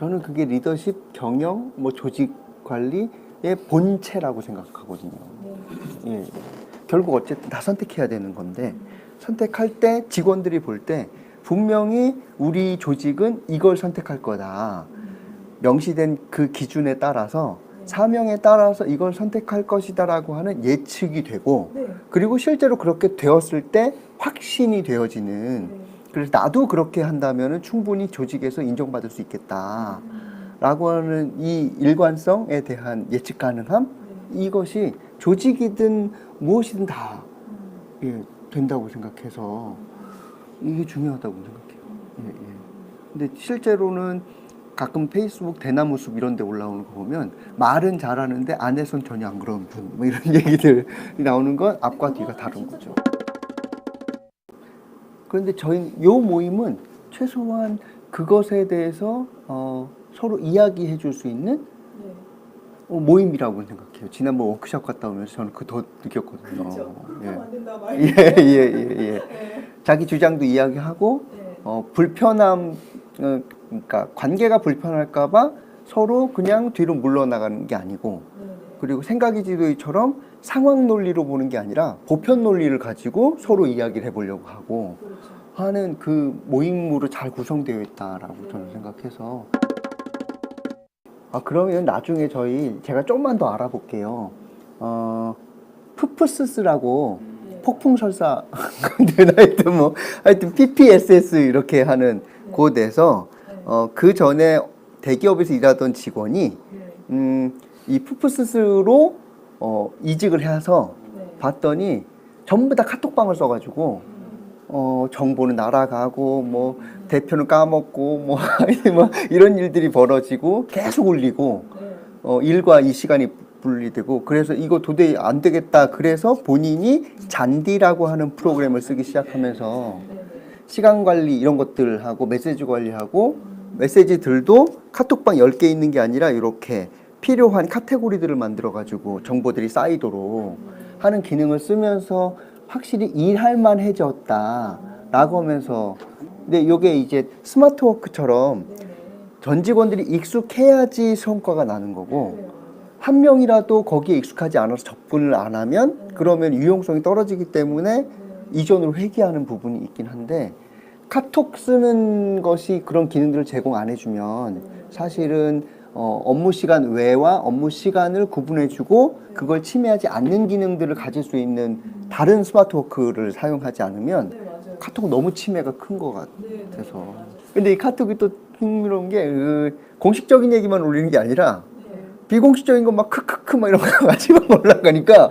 저는 그게 리더십, 경영, 뭐 조직 관리의 본체라고 생각하거든요. 예. 결국 어쨌든 다 선택해야 되는 건데 선택할 때 직원들이 볼 때 분명히 우리 조직은 이걸 선택할 거다. 명시된 그 기준에 따라서 사명에 따라서 이걸 선택할 것이다라고 하는 예측이 되고 그리고 실제로 그렇게 되었을 때 확신이 되어지는 그래서 나도 그렇게 한다면 충분히 조직에서 인정받을 수 있겠다 라고 하는 이 일관성에 대한 예측 가능함 이것이 조직이든 무엇이든 다 예, 된다고 생각해서 이게 중요하다고 생각해요. 예, 예. 근데 실제로는 가끔 페이스북 대나무 숲 이런 데 올라오는 거 보면 말은 잘하는데 안에선 전혀 안 그런 분 뭐 이런 얘기들이 나오는 건 앞과 뒤가 다른 거죠. 그런데 저희 요 모임은 최소한 그것에 대해서 서로 이야기해 줄 수 있는 모임이라고 생각해요. 지난번 워크숍 갔다 오면서 저는 그 더 느꼈거든요. 그렇죠. 예. 안 된다 말. 예. 자기 주장도 이야기하고 불편함 그러니까 관계가 불편할까봐 서로 그냥 뒤로 물러나가는 게 아니고 그리고 생각이 지도이처럼 상황 논리로 보는 게 아니라 보편 논리를 가지고 서로 이야기를 해보려고 하고 하는 그 모임으로 잘 구성되어 있다라고 저는 생각해서 그러면 나중에 제가 조금만 더 알아볼게요. 푸프스스라고 폭풍설사 하여튼 PPSS 이렇게 하는 곳에서 그 전에 대기업에서 일하던 직원이 이 푸프스스로 이직을 해서 봤더니 전부 다 카톡방을 써가지고 정보는 날아가고 뭐 대표는 까먹고 뭐 이런 일들이 벌어지고 계속 울리고 일과 이 시간이 분리되고 그래서 이거 도저히 안 되겠다 그래서 본인이 잔디라고 하는 프로그램을 쓰기 시작하면서 시간 관리 이런 것들하고 메시지 관리하고 메시지들도 카톡방 10개 있는 게 아니라 이렇게 필요한 카테고리들을 만들어 가지고 정보들이 쌓이도록 하는 기능을 쓰면서 확실히 일할 만해졌다 라고 하면서 근데 이게 이제 스마트워크처럼 전 직원들이 익숙해야지 성과가 나는 거고 한 명이라도 거기에 익숙하지 않아서 접근을 안 하면 그러면 유용성이 떨어지기 때문에 이전으로 회귀하는 부분이 있긴 한데 카톡 쓰는 것이 그런 기능들을 제공 안 해주면 사실은 업무 시간 외와 업무 시간을 구분해주고 그걸 침해하지 않는 기능들을 가질 수 있는 다른 스마트워크를 사용하지 않으면 카톡은 너무 침해가 큰 것 같아서 근데 이 카톡이 또 흥미로운 게 공식적인 얘기만 올리는 게 아니라 비공식적인 거 막 크크크 막 이런 거 같이만 올라가니까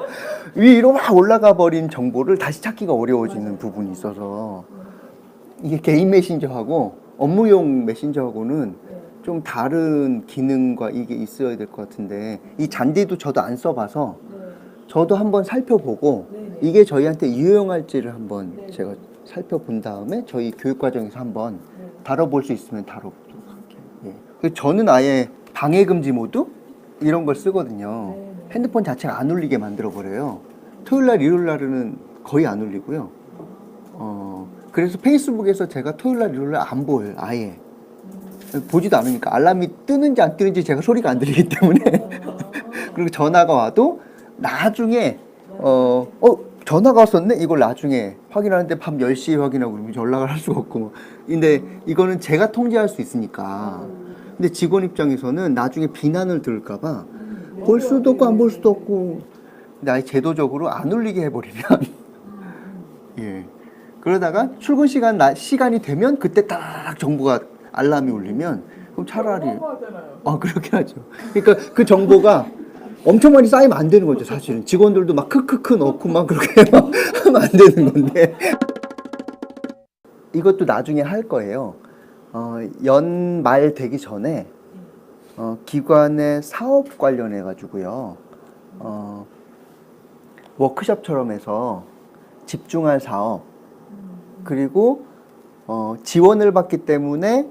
위로 막 올라가 버린 정보를 다시 찾기가 어려워지는 부분이 있어서 이게 개인 메신저하고 업무용 메신저하고는 좀 다른 기능과 이게 있어야 될 것 같은데 이 잔디도 저도 안 써봐서 저도 한번 살펴보고 이게 저희한테 유용할지를 한번 제가 살펴본 다음에 저희 교육과정에서 한번 다뤄볼 수 있으면 다뤄보도록 할게요. 예. 저는 아예 방해금지 모드 이런 걸 쓰거든요. 핸드폰 자체가 안 울리게 만들어버려요. 토요일날 일요일날은 거의 안 울리고요. 그래서 페이스북에서 제가 토요일날 일요일날 안 보여요. 아예 보지도 않으니까 알람이 뜨는지 안 뜨는지 제가 소리가 안 들리기 때문에 그리고 전화가 와도 나중에 전화가 왔었네? 이걸 나중에 확인하는데 밤 10시에 확인하고 그러면 연락을 할 수가 없고 근데 이거는 제가 통제할 수 있으니까 근데 직원 입장에서는 나중에 비난을 들을까봐 볼 수도 없고 안 볼 수도 없고 근데 아예 제도적으로 안 울리게 해버리면 예 그러다가 출근 시간이 되면 그때 딱 정보가 알람이 울리면 그럼 차라리 그렇게 하죠. 그러니까 그 정보가 엄청 많이 쌓이면 안 되는 거죠. 사실은 직원들도 막 크크크 넣고 막 그렇게 막 하면 안 되는 건데 이것도 나중에 할 거예요. 연말 되기 전에 기관의 사업 관련해 가지고요 워크숍처럼 해서 집중할 사업 그리고 지원을 받기 때문에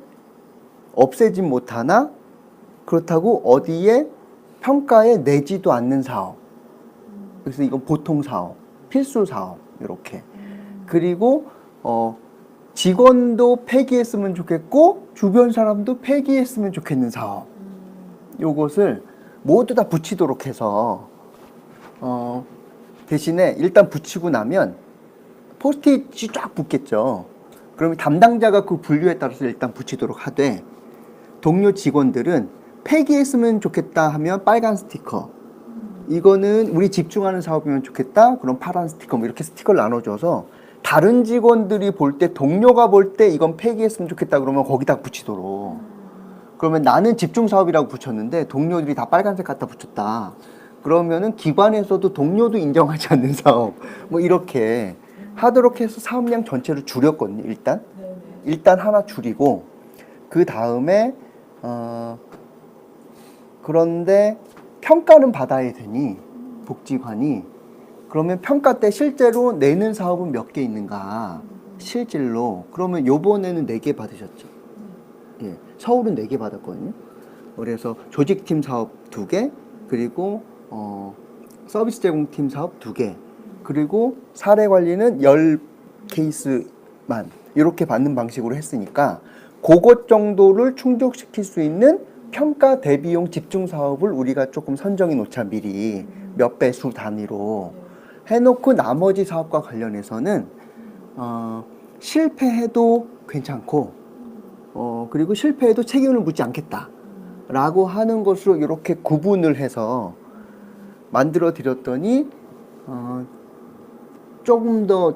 없애진 못하나 그렇다고 어디에 평가에 내지도 않는 사업 그래서 이건 보통 사업 필수 사업 이렇게 그리고 직원도 폐기했으면 좋겠고 주변 사람도 폐기했으면 좋겠는 사업. 요것을 모두 다 붙이도록 해서 대신에 일단 붙이고 나면 포스트잇이 쫙 붙겠죠. 그러면 담당자가 그 분류에 따라서 일단 붙이도록 하되, 동료 직원들은 폐기했으면 좋겠다 하면 빨간 스티커, 이거는 우리 집중하는 사업이면 좋겠다 그럼 파란 스티커, 뭐 이렇게 스티커를 나눠줘서 다른 직원들이 볼 때, 동료가 볼 때 이건 폐기했으면 좋겠다 그러면 거기다 붙이도록. 그러면 나는 집중 사업이라고 붙였는데 동료들이 다 빨간색 갖다 붙였다 그러면은 기관에서도 동료도 인정하지 않는 사업, 뭐 이렇게 하도록 해서 사업량 전체를 줄였거든요. 일단 하나 줄이고, 그 다음에 그런데 평가는 받아야 되니 복지관이, 그러면 평가 때 실제로 내는 사업은 몇 개 있는가 실질로. 그러면 요번에는 4개 받으셨죠. 예, 서울은 4개 받았거든요. 그래서 조직팀 사업 2개, 그리고 서비스 제공팀 사업 2개, 그리고 사례 관리는 10케이스만 이렇게 받는 방식으로 했으니까 그것 정도를 충족시킬 수 있는 평가 대비용 집중 사업을 우리가 조금 선정해 놓자, 미리 몇 배수 단위로 해놓고, 나머지 사업과 관련해서는 실패해도 괜찮고 그리고 실패해도 책임을 묻지 않겠다 라고 하는 것으로 이렇게 구분을 해서 만들어 드렸더니 조금 더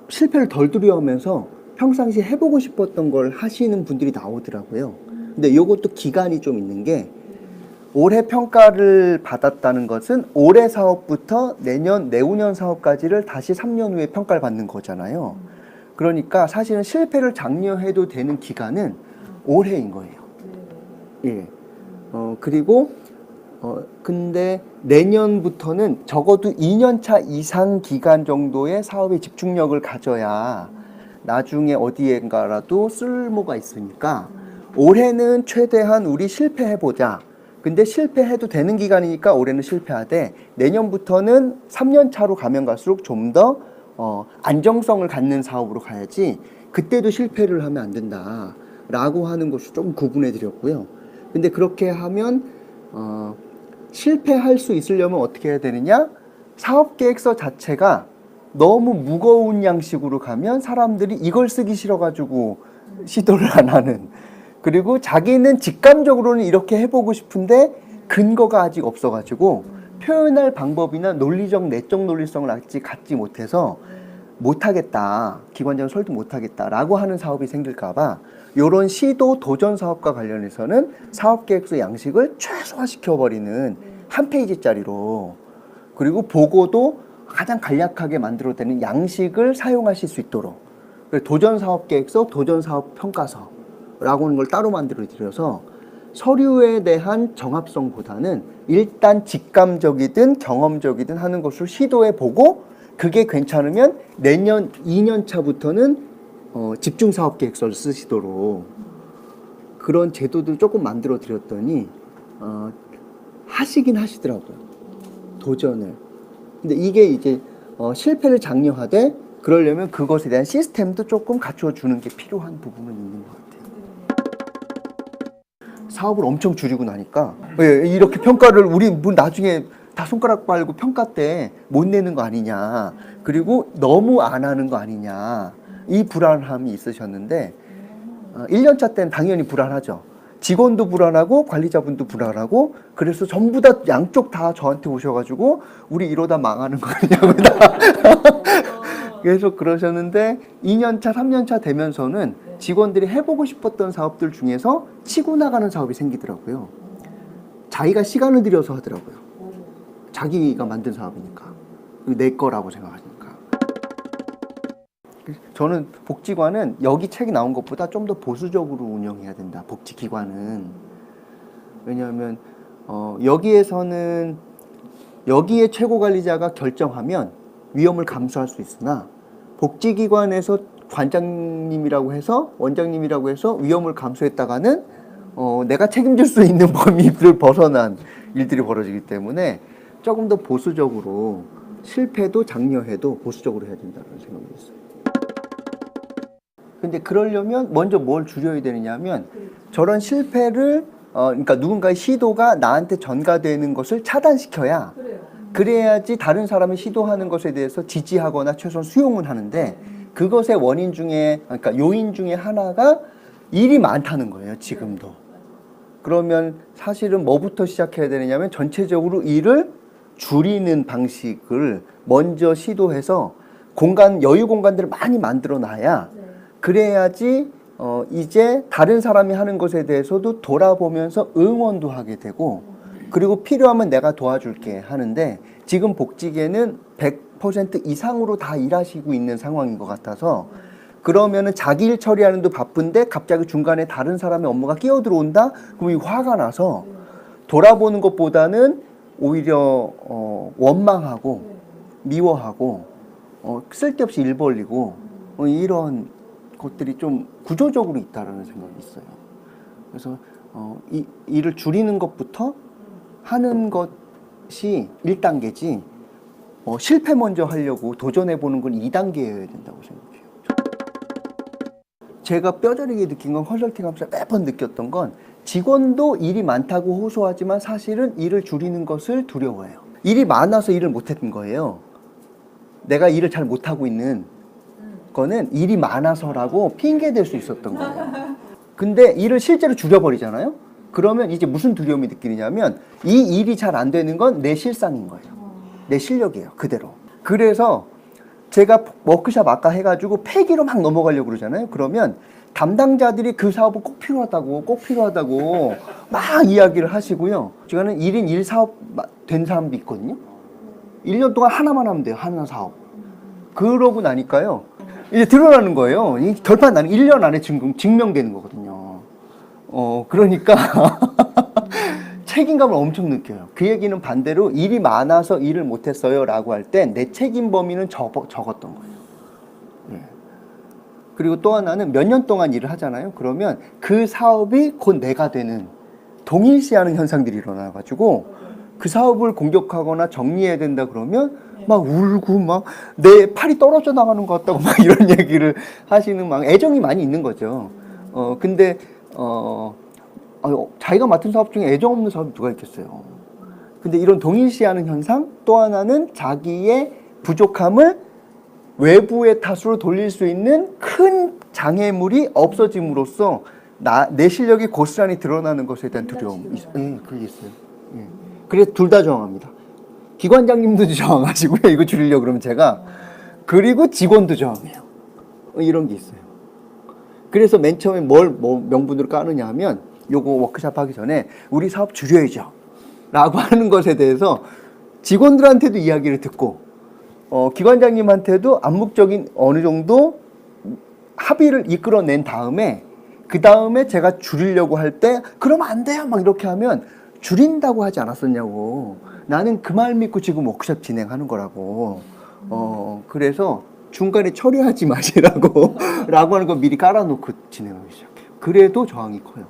실패를 덜 두려워하면서 평상시에 해보고 싶었던 걸 하시는 분들이 나오더라고요. 근데 이것도 기간이 좀 있는 게, 올해 평가를 받았다는 것은 올해 사업부터 내년, 내후년 사업까지를 다시 3년 후에 평가를 받는 거잖아요. 그러니까 사실은 실패를 장려해도 되는 기간은 올해인 거예요. 예. 그리고 근데 내년부터는 적어도 2년차 이상 기간 정도의 사업에 집중력을 가져야 나중에 어디엔가라도 쓸모가 있으니까, 올해는 최대한 우리 실패해보자. 근데 실패해도 되는 기간이니까 올해는 실패하되, 내년부터는 3년 차로 가면 갈수록 좀 더 안정성을 갖는 사업으로 가야지 그때도 실패를 하면 안 된다 라고 하는 것을 조금 구분해 드렸고요. 근데 그렇게 하면 실패할 수 있으려면 어떻게 해야 되느냐, 사업계획서 자체가 너무 무거운 양식으로 가면 사람들이 이걸 쓰기 싫어가지고 시도를 안 하는, 그리고 자기는 직감적으로는 이렇게 해보고 싶은데 근거가 아직 없어가지고 표현할 방법이나 논리적, 내적 논리성을 아직 갖지 못해서 못하겠다, 기관장을 설득 못하겠다라고 하는 사업이 생길까봐 이런 시도, 도전 사업과 관련해서는 사업계획서 양식을 최소화시켜버리는 한 페이지짜리로, 그리고 보고도 가장 간략하게 만들어내는 양식을 사용하실 수 있도록, 도전 사업계획서, 도전 사업 평가서라고 하는 걸 따로 만들어 드려서 서류에 대한 정합성보다는 일단 직감적이든 경험적이든 하는 것을 시도해 보고, 그게 괜찮으면 내년 2년 차부터는 집중 사업 계획서를 쓰시도록 그런 제도들 조금 만들어 드렸더니 하시긴 하시더라고요, 도전을. 근데 이게 이제 실패를 장려하되, 그러려면 그것에 대한 시스템도 조금 갖춰 주는 게 필요한 부분은 있는 것 같아요. 사업을 엄청 줄이고 나니까 이렇게 평가를 우리 뭐 나중에 다 손가락 빨고 평가 때 못 내는 거 아니냐, 그리고 너무 안 하는 거 아니냐, 이 불안함이 있으셨는데 1년차 때는 당연히 불안하죠. 직원도 불안하고 관리자분도 불안하고, 그래서 전부 다 양쪽 다 저한테 오셔가지고 우리 이러다 망하는 거 아니냐고 계속 그러셨는데, 2년차 3년차 되면서는 직원들이 해보고 싶었던 사업들 중에서 치고 나가는 사업이 생기더라고요. 자기가 시간을 들여서 하더라고요. 자기가 만든 사업이니까, 내 거라고 생각하니까. 저는 복지관은 여기 책이 나온 것보다 좀 더 보수적으로 운영해야 된다, 복지기관은. 왜냐하면 여기에서는 여기에 최고관리자가 결정하면 위험을 감수할 수 있으나, 복지기관에서 관장님이라고 해서, 원장님이라고 해서 위험을 감수했다가는 내가 책임질 수 있는 범위를 벗어난 일들이 벌어지기 때문에 조금 더 보수적으로, 실패도 장려해도 보수적으로 해야 된다는 생각이 있어요. 근데 그러려면 먼저 뭘 줄여야 되느냐면 저런 실패를 그러니까 누군가의 시도가 나한테 전가되는 것을 차단시켜야 그래야지 다른 사람이 시도하는 것에 대해서 지지하거나 최소한 수용은 하는데 그것의 원인 중에 그러니까 요인 중에 하나가 일이 많다는 거예요. 지금도. 그러면 사실은 뭐부터 시작해야 되느냐면 전체적으로 일을 줄이는 방식을 먼저 시도해서 여유 공간들을 많이 만들어 놔야 그래야지 이제 다른 사람이 하는 것에 대해서도 돌아보면서 응원도 하게 되고 그리고 필요하면 내가 도와줄게 하는데 지금 복직에는 100% 이상으로 다 일하시고 있는 상황인 것 같아서 그러면은 자기 일 처리하는데 바쁜데 갑자기 중간에 다른 사람의 업무가 끼어 들어온다? 그럼 이 화가 나서 돌아보는 것보다는 오히려 원망하고 미워하고 쓸데없이 일 벌리고 이런 것들이 좀 구조적으로 있다라는 생각이 있어요. 그래서 이 일을 줄이는 것부터 하는 것이 1단계지 실패 먼저 하려고 도전해 보는 건 2단계여야 된다고 생각해요. 제가 뼈저리게 느낀 건 컨설팅 하면서 매번 느꼈던 건 직원도 일이 많다고 호소하지만 사실은 일을 줄이는 것을 두려워해요. 일이 많아서 일을 못했던 거예요. 내가 일을 잘 못하고 있는 거는 일이 많아서라고 핑계 댈 수 있었던 거예요. 근데 일을 실제로 줄여버리잖아요. 그러면 이제 무슨 두려움이 느끼느냐면 이 일이 잘 안 되는 건 내 실상인 거예요. 내 실력이에요. 그대로. 그래서 제가 워크샵 아까 해가지고 폐기로 막 넘어가려고 그러잖아요. 그러면 담당자들이 그 사업은 꼭 필요하다고 막 이야기를 하시고요. 제가는 1인 1사업 된 사람도 있거든요. 1년 동안 하나만 하면 돼요. 하나 사업. 그러고 나니까요. 이제 드러나는 거예요. 이 결판 나는 1년 안에 증명되는 거거든요. 그러니까 책임감을 엄청 느껴요. 그 얘기는 반대로 일이 많아서 일을 못했어요 라고 할 때 내 책임 범위는 적었던 거예요. 예. 그리고 또 하나는 몇 년 동안 일을 하잖아요. 그러면 그 사업이 곧 내가 되는 동일시하는 현상들이 일어나가지고 그 사업을 공격하거나 정리해야 된다 그러면 막 울고 막 내 팔이 떨어져 나가는 것 같다고 막 이런 얘기를 하시는 막 애정이 많이 있는 거죠. 근데 자기가 맡은 사업 중에 애정 없는 사업이 누가 있겠어요. 근데 이런 동일시하는 현상 또 하나는 자기의 부족함을 외부의 탓으로 돌릴 수 있는 큰 장애물이 없어짐으로써 내 실력이 고스란히 드러나는 것에 대한 두려움이 있어요. 그게 있어요. 그래서 둘 다 저항합니다. 기관장님도 저항하시고요. 이거 줄이려고 그러면 제가. 그리고 직원도 저항해요. 이런 게 있어요. 그래서 맨 처음에 뭘 명분으로 까느냐 하면 요거 워크샵 하기 전에 우리 사업 줄여야죠 라고 하는 것에 대해서 직원들한테도 이야기를 듣고 기관장님한테도 암묵적인 어느 정도 합의를 이끌어낸 다음에 그 다음에 제가 줄이려고 할 때 그러면 안 돼요 막 이렇게 하면 줄인다고 하지 않았었냐고. 나는 그 말 믿고 지금 워크숍 진행하는 거라고. 그래서 중간에 처리하지 마시라고 라고 하는 거 미리 깔아놓고 진행하기 시작해요. 그래도 저항이 커요.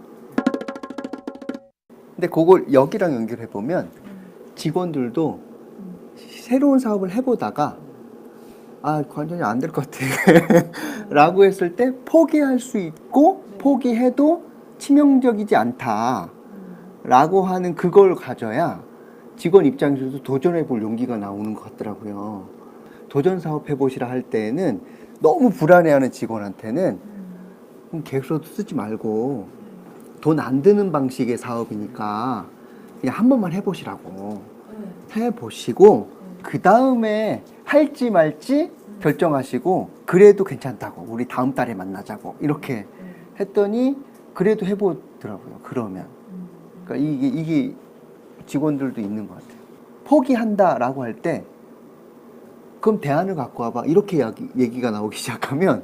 근데 그걸 여기랑 연결해 보면 직원들도 새로운 사업을 해보다가 완전히 안 될 것 같아 라고 했을 때 포기할 수 있고 포기해도 치명적이지 않다 라고 하는 그걸 가져야 직원 입장에서도 도전해 볼 용기가 나오는 것 같더라고요. 도전 사업 해보시라 할 때에는 너무 불안해하는 직원한테는 계획서도 쓰지 말고 돈 안 드는 방식의 사업이니까 그냥 한 번만 해보시라고 해보시고 그 다음에 할지 말지 결정하시고 그래도 괜찮다고 우리 다음 달에 만나자고 이렇게 했더니 그래도 해보더라고요. 그러면 그러니까 이게 직원들도 있는 것 같아요. 포기한다라고 할 때 그럼 대안을 갖고 와봐 이렇게 얘기가 나오기 시작하면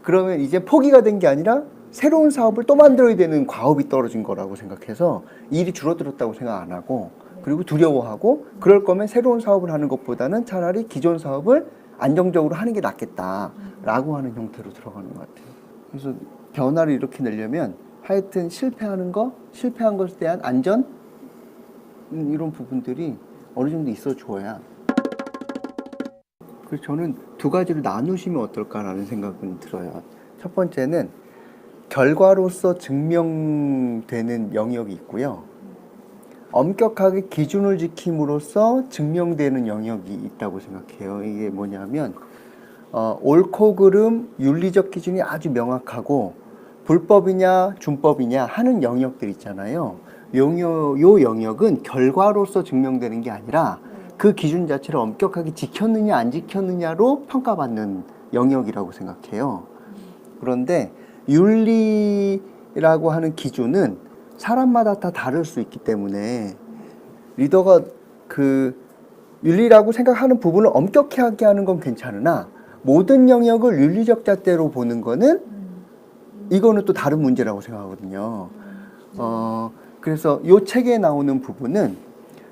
그러면 이제 포기가 된 게 아니라 새로운 사업을 또 만들어야 되는 과업이 떨어진 거라고 생각해서 일이 줄어들었다고 생각 안 하고 그리고 두려워하고 그럴 거면 새로운 사업을 하는 것보다는 차라리 기존 사업을 안정적으로 하는 게 낫겠다라고 하는 형태로 들어가는 것 같아요. 그래서 변화를 이렇게 내려면 하여튼 실패한 것에 대한 안전 이런 부분들이 어느 정도 있어 줘야. 그래서 저는 두 가지를 나누시면 어떨까라는 생각은 들어요. 첫 번째는 결과로서 증명되는 영역이 있고요. 엄격하게 기준을 지킴으로써 증명되는 영역이 있다고 생각해요. 이게 뭐냐면 옳고 그름, 윤리적 기준이 아주 명확하고 불법이냐 준법이냐 하는 영역들 있잖아요. 요 영역은 결과로서 증명되는 게 아니라 그 기준 자체를 엄격하게 지켰느냐 안 지켰느냐로 평가받는 영역이라고 생각해요. 그런데 윤리라고 하는 기준은 사람마다 다 다를 수 있기 때문에 리더가 그 윤리라고 생각하는 부분을 엄격하게 하는 건 괜찮으나 모든 영역을 윤리적 잣대로 보는 거는 이거는 또 다른 문제라고 생각하거든요. 그래서 이 책에 나오는 부분은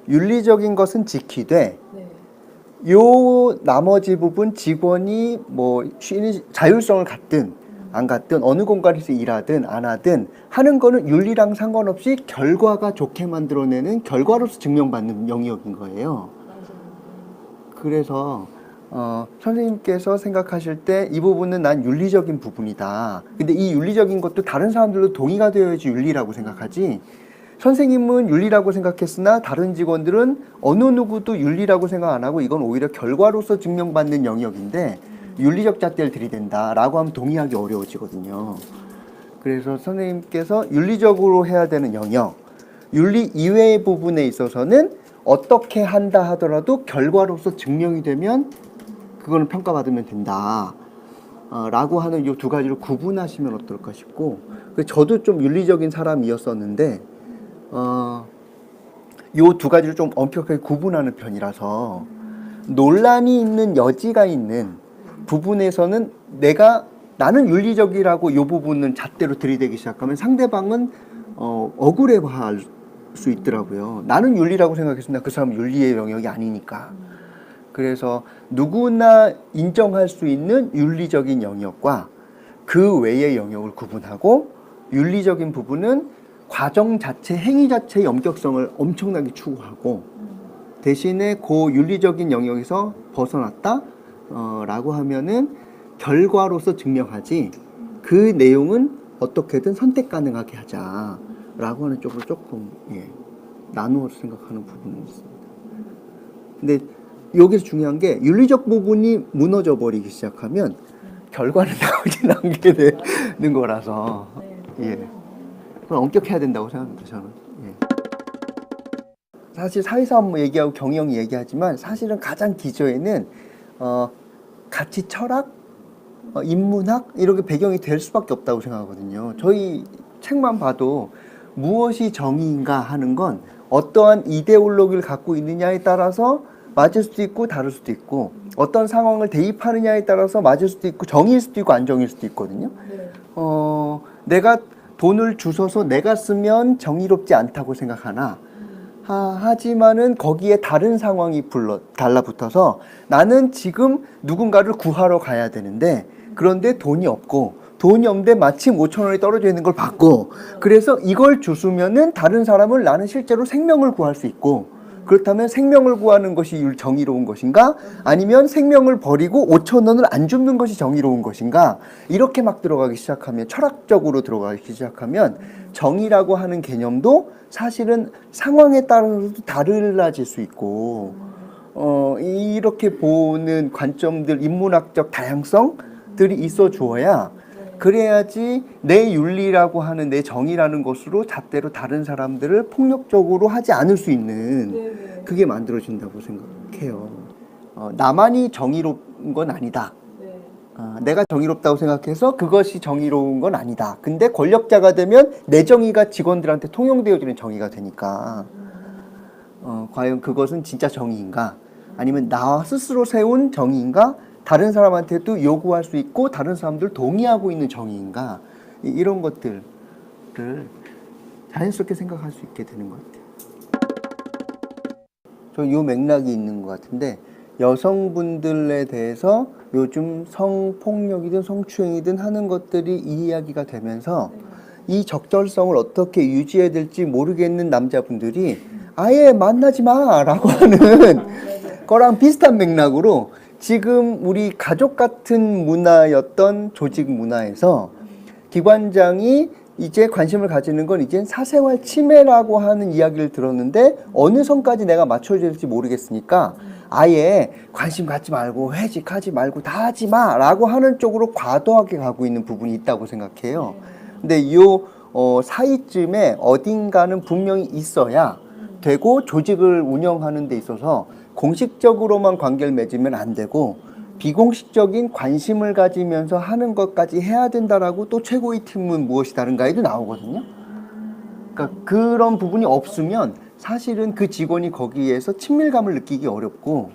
윤리적인 것은 지키되 요 나머지 부분 직원이 뭐 자율성을 갖든 안 갖든 어느 공간에서 일하든 안 하든 하는 거는 윤리랑 상관없이 결과가 좋게 만들어내는 결과로서 증명받는 영역인 거예요. 그래서 선생님께서 생각하실 때 이 부분은 난 윤리적인 부분이다. 근데 이 윤리적인 것도 다른 사람들도 동의가 되어야지 윤리라고 생각하지. 선생님은 윤리라고 생각했으나 다른 직원들은 어느 누구도 윤리라고 생각 안 하고 이건 오히려 결과로서 증명받는 영역인데 윤리적 잣대를 들이댄다라고 하면 동의하기 어려워지거든요. 그래서 선생님께서 윤리적으로 해야 되는 영역, 윤리 이외의 부분에 있어서는 어떻게 한다 하더라도 결과로서 증명이 되면 그거는 평가받으면 된다. 라고 하는 이 두 가지를 구분하시면 어떨까 싶고, 저도 좀 윤리적인 사람이었었는데 이 두 가지를 좀 엄격하게 구분하는 편이라서 논란이 있는 여지가 있는 부분에서는 나는 윤리적이라고 이 부분은 잣대로 들이대기 시작하면 상대방은 억울해할 수 있더라고요. 나는 윤리라고 생각했으나 그 사람은 윤리의 영역이 아니니까. 그래서 누구나 인정할 수 있는 윤리적인 영역과 그 외의 영역을 구분하고 윤리적인 부분은 과정 자체, 행위 자체의 엄격성을 엄청나게 추구하고 대신에 그 윤리적인 영역에서 벗어났다 라고 하면은 결과로서 증명하지 그 내용은 어떻게든 선택 가능하게 하자 라고 하는 쪽으로 조금 나누어서 생각하는 부분이 있습니다. 근데 여기서 중요한 게 윤리적 부분이 무너져 버리기 시작하면 결과는 나오지 않게 되는 거라서 그건 엄격해야 된다고 생각합니다. 저는. 사실 사회사업 얘기하고 경영 얘기하지만 사실은 가장 기저에는 가치 철학, 인문학 이렇게 배경이 될 수밖에 없다고 생각하거든요. 저희 책만 봐도 무엇이 정의인가 하는 건 어떠한 이데올로기를 갖고 있느냐에 따라서 맞을 수도 있고 다를 수도 있고 어떤 상황을 대입하느냐에 따라서 맞을 수도 있고 정의일 수도 있고 안 정의일 수도 있거든요. 내가 돈을 주워서 내가 쓰면 정의롭지 않다고 생각하나 하지만은 거기에 다른 상황이 달라붙어서 나는 지금 누군가를 구하러 가야 되는데 그런데 돈이 없는데 마침 5,000원이 떨어져 있는 걸 봤고 그래서 이걸 주수면은 다른 사람을 나는 실제로 생명을 구할 수 있고 그렇다면 생명을 구하는 것이 정의로운 것인가? 아니면 생명을 버리고 5,000원을 안 줍는 것이 정의로운 것인가? 이렇게 막 들어가기 시작하면 철학적으로 들어가기 시작하면 정의라고 하는 개념도 사실은 상황에 따라서도 달라질 수 있고 이렇게 보는 관점들 인문학적 다양성들이 있어 주어야 그래야지 내 윤리라고 하는 내 정의라는 것으로 잣대로 다른 사람들을 폭력적으로 하지 않을 수 있는 그게 만들어진다고 생각해요. 나만이 정의로운 건 아니다. 내가 정의롭다고 생각해서 그것이 정의로운 건 아니다. 근데 권력자가 되면 내 정의가 직원들한테 통용되어지는 정의가 되니까 과연 그것은 진짜 정의인가? 아니면 나 스스로 세운 정의인가? 다른 사람한테도 요구할 수 있고 다른 사람들 동의하고 있는 정의인가 이런 것들을 자연스럽게 생각할 수 있게 되는 것 같아요. 저 요 맥락이 있는 것 같은데 여성분들에 대해서 요즘 성폭력이든 성추행이든 하는 것들이 이야기가 되면서 이 적절성을 어떻게 유지해야 될지 모르겠는 남자분들이 아예 만나지 마라고 하는 거랑 비슷한 맥락으로 지금 우리 가족 같은 문화였던 조직 문화에서 기관장이 이제 관심을 가지는 건 이제 사생활 침해라고 하는 이야기를 들었는데 어느 선까지 내가 맞춰야 될지 모르겠으니까 아예 관심 갖지 말고 회식하지 말고 다 하지 마 라고 하는 쪽으로 과도하게 가고 있는 부분이 있다고 생각해요. 근데 이 사이쯤에 어딘가는 분명히 있어야 되고 조직을 운영하는 데 있어서 공식적으로만 관계를 맺으면 안 되고 비공식적인 관심을 가지면서 하는 것까지 해야 된다라고 또 최고의 팀은 무엇이 다른가에도 나오거든요. 그러니까 그런 부분이 없으면 사실은 그 직원이 거기에서 친밀감을 느끼기 어렵고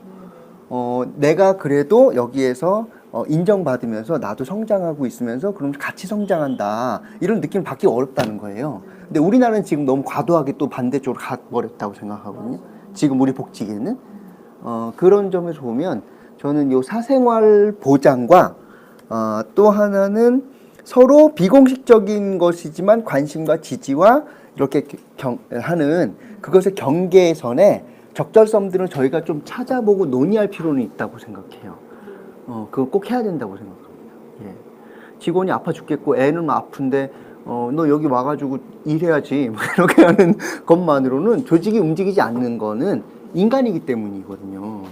내가 그래도 여기에서 인정받으면서 나도 성장하고 있으면서 그럼 같이 성장한다 이런 느낌을 받기 어렵다는 거예요. 근데 우리나라는 지금 너무 과도하게 또 반대쪽으로 가버렸다고 생각하거든요. 지금 우리 복지계는 그런 점에서 보면 저는 요 사생활 보장과 또 하나는 서로 비공식적인 것이지만 관심과 지지와 이렇게 하는 그것의 경계선에 적절성들은 저희가 좀 찾아보고 논의할 필요는 있다고 생각해요. 그거 꼭 해야 된다고 생각합니다. 예. 직원이 아파 죽겠고 애는 아픈데 너 여기 와가지고 일해야지 이렇게 하는 것만으로는 조직이 움직이지 않는 거는 인간이기 때문이거든요.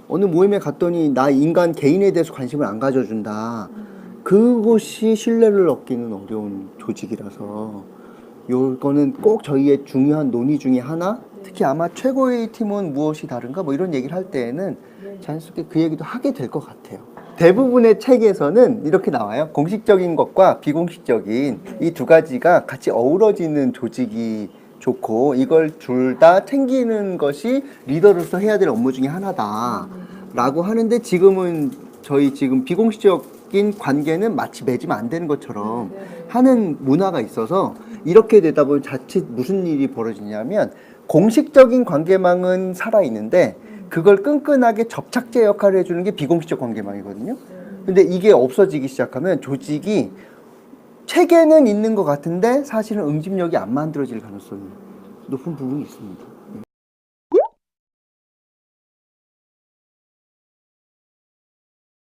어느 모임에 갔더니 나 인간 개인에 대해서 관심을 안 가져준다. 그것이 신뢰를 얻기는 어려운 조직이라서 요거는 꼭 저희의 중요한 논의 중에 하나, 특히 아마 최고의 팀은 무엇이 다른가 뭐 이런 얘기를 할 때에는 자연스럽게 그 얘기도 하게 될 것 같아요. 대부분의 책에서는 이렇게 나와요. 공식적인 것과 비공식적인 이 두 가지가 같이 어우러지는 조직이 좋고 이걸 둘 다 챙기는 것이 리더로서 해야 될 업무 중에 하나다 라고 하는데 지금은 저희 지금 비공식적인 관계는 마치 맺으면 안 되는 것처럼 하는 문화가 있어서 이렇게 되다 보면 자칫 무슨 일이 벌어지냐면 공식적인 관계망은 살아있는데 그걸 끈끈하게 접착제 역할을 해주는 게 비공식적 관계망이거든요. 근데 이게 없어지기 시작하면 조직이 체계는 있는 것 같은데 사실은 응집력이 안 만들어질 가능성이 높은 부분이 있습니다.